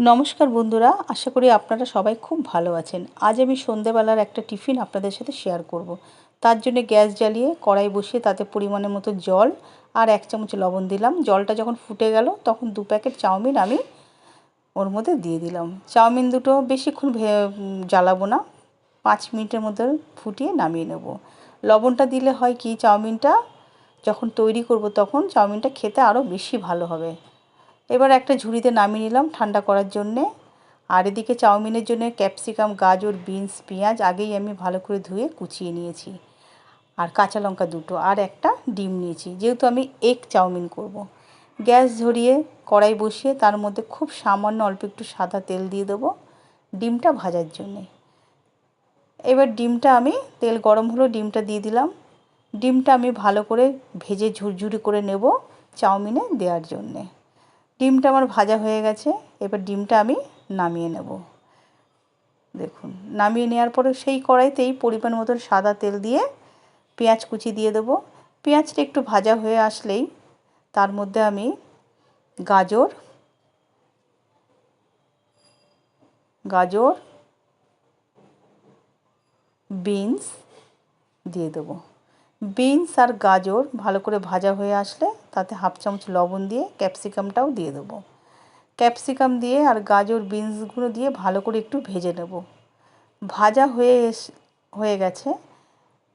নমস্কার বন্ধুরা, আশা করি আপনারা সবাই খুব ভালো আছেন। আজ আমি সন্ধেবেলার একটা টিফিন আপনাদের সাথে শেয়ার করব। তার জন্য গ্যাস জ্বালিয়ে কড়াই বসিয়ে তাতে পরিমাণের মতো জল আর 1 চামচ লবণ দিলাম। জলটা যখন ফুটে গেল তখন 2 প্যাকেট চাউমিন আমি ওর মধ্যে দিয়ে দিলাম। চাউমিন দুটো বেশিক্ষণ জ্বালাবো না, 5 মিনিটের মধ্যে ফুটিয়ে নামিয়ে নেব। লবণটা দিলে হয় কি, চাউমিনটা যখন তৈরি করব তখন চাউমিনটা খেতে আরও বেশি ভালো হবে। এবার একটা ঝুড়িতে নামিয়ে নিলাম ঠান্ডা করার জন্যে। আর এদিকে চাউমিনের জন্য ক্যাপসিকাম, গাজর, বিনস, পেঁয়াজ আগেই আমি ভালো করে ধুয়ে কুচিয়ে নিয়েছি। আর কাঁচা লঙ্কা দুটো আর একটা ডিম নিয়েছি, যেহেতু আমি এগ চাউমিন করব। গ্যাস ধরিয়ে কড়াই বসিয়ে তার মধ্যে খুব সামান্য অল্প একটু সাদা তেল দিয়ে দেবো ডিমটা ভাজার জন্যে। এবার ডিমটা আমি, তেল গরম হলো, ডিমটা দিয়ে দিলাম। ডিমটা আমি ভালো করে ভেজে ঝুরঝুরি করে নেব চাউমিনে দেওয়ার জন্যে। ডিমটা আমার ভাজা হয়ে গেছে, এবার ডিমটা আমি নামিয়ে নেব। দেখুন, নামিয়ে নেওয়ার পরে সেই কড়াইতেই পরিমাণ মতন সাদা তেল দিয়ে পেঁয়াজ কুচি দিয়ে দেবো। পেঁয়াজটা একটু ভাজা হয়ে আসলেই তার মধ্যে আমি গাজর, বিনস দিয়ে দেবো। বিনস আর গাজর ভালো করে ভাজা হয়ে আসলে তাতে 1/2 চামচ লবণ দিয়ে ক্যাপসিকামটাও দিয়ে দেবো। ক্যাপসিকাম দিয়ে আর গাজর, বিনসগুলো দিয়ে ভালো করে একটু ভেজে নেব। ভাজা হয়ে গেছে।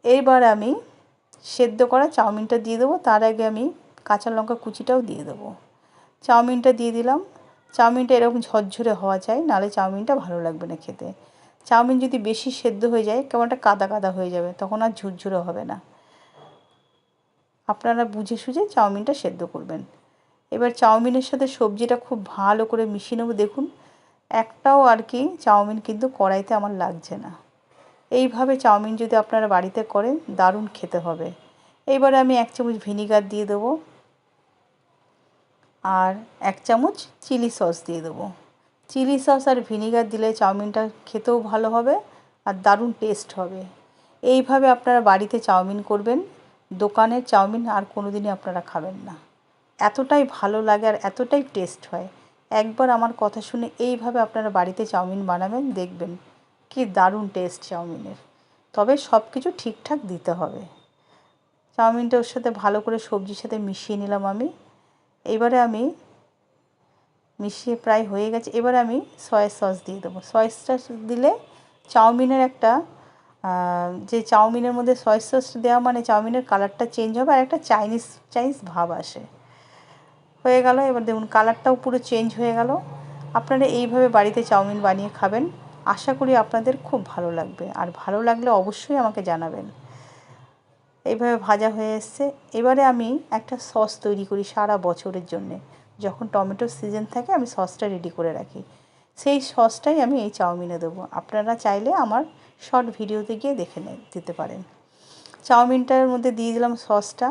এইবার আমি সেদ্ধ করা চাউমিনটা দিয়ে দেবো। তার আগে আমি কাঁচা লঙ্কা কুচিটাও দিয়ে দেবো। চাউমিনটা দিয়ে দিলাম। চাউমিনটা এরকম ঝরঝরে হওয়া চাই, নাহলে চাউমিনটা ভালো লাগবে না খেতে। চাউমিন যদি বেশি সেদ্ধ হয়ে যায় কেমন একটা কাদা কাদা হয়ে যাবে, তখন আর ঝুরঝুরে হবে না। আপনারা বুঝে সুঝে চাউমিনটা সেদ্ধ করবেন। এবার চাউমিনের সাথে সবজিটা খুব ভালো করে মিশিয়ে নেব। দেখুন, একটাও আর কি চাউমিন কিন্তু কড়াইতে আমার লাগছে না। এইভাবে চাউমিন যদি আপনারা বাড়িতে করেন দারুণ খেতে হবে। এইবারে আমি 1 চামচ ভিনিগার দিয়ে দেবো আর 1 চামচ চিলি সস দিয়ে দেবো। চিলি সস আর ভিনিগার দিলে চাউমিনটা খেতেও ভালো হবে আর দারুণ টেস্ট হবে। এইভাবে আপনারা বাড়িতে চাউমিন করবেন, দোকানের চাউমিন আর কোনো দিনই আপনারা খাবেন না। এতটাই ভালো লাগে আর এতটাই টেস্ট হয়। একবার আমার কথা শুনে এইভাবে আপনারা বাড়িতে চাউমিন বানাবেন, দেখবেন কি দারুণ টেস্ট চাউমিনের। তবে সব কিছু ঠিকঠাক দিতে হবে। চাউমিনটা ওর সাথে ভালো করে সবজির সাথে মিশিয়ে নিলাম আমি। এবারে আমি মিশিয়ে প্রায় হয়ে গেছে। এবারে আমি সয়া সস দিয়ে দেবো। সয়া সস দিলে চাউমিনের একটা যে চাউমিনের মধ্যে সয়া সস দেওয়া মানে চাউমিনের কালারটা চেঞ্জ হবে আর একটা চাইনিজ ভাব আসে। হয়ে গেল। এবার দেখুন কালারটাও পুরো চেঞ্জ হয়ে গেল। আপনারা এইভাবে বাড়িতে চাউমিন বানিয়ে খাবেন, আশা করি আপনাদের খুব ভালো লাগবে। আর ভালো লাগলে অবশ্যই আমাকে জানাবেন। এইভাবে ভাজা হয়ে এসছে। এবারে আমি একটা সস তৈরি করি সারা বছরের জন্যে। যখন টমেটোর সিজন থাকে আমি সসটা রেডি করে রাখি। সেই সসটাই আমি এই চাউমিনে দেবো। আপনারা চাইলে আমার শর্ট ভিডিওতে গিয়ে দেখে দিতে পারেন। চাউমিনটার মধ্যে দিয়ে দিলাম সসটা,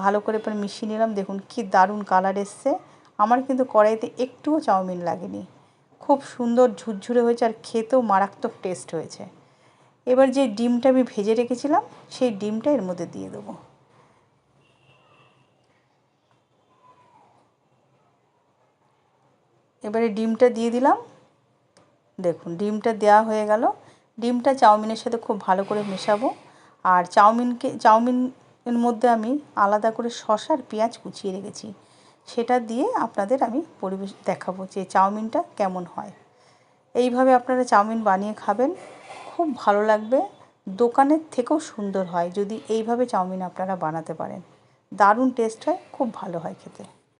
ভালো করে এবার মিশিয়ে নিলাম। দেখুন কি দারুণ কালার এসছে। আমার কিন্তু কড়াইতে একটুও চাউমিন লাগেনি, খুব সুন্দর ঝুরঝুরে হয়েছে আর খেতেও মারাত্মক টেস্ট হয়েছে। এবার যে ডিমটা আমি ভেজে রেখেছিলাম সেই ডিমটা এর মধ্যে দিয়ে দেবো। এবারে ডিমটা দিয়ে দিলাম। দেখুন ডিমটা দেওয়া হয়ে গেল। ডিমটা চাউমিনের সাথে খুব ভালো করে মেশাবো। আর চাউমিনের মধ্যে আমি আলাদা করে শসা আর পেঁয়াজ কুচিয়ে রেখেছি, সেটা দিয়ে আপনাদের আমি দেখাবো যে চাউমিনটা কেমন হয়। এইভাবে আপনারা চাউমিন বানিয়ে খাবেন, খুব ভালো লাগবে। দোকানের থেকেও সুন্দর হয় যদি এইভাবে চাউমিন আপনারা বানাতে পারেন। দারুণ টেস্ট হয়, খুব ভালো হয় খেতে।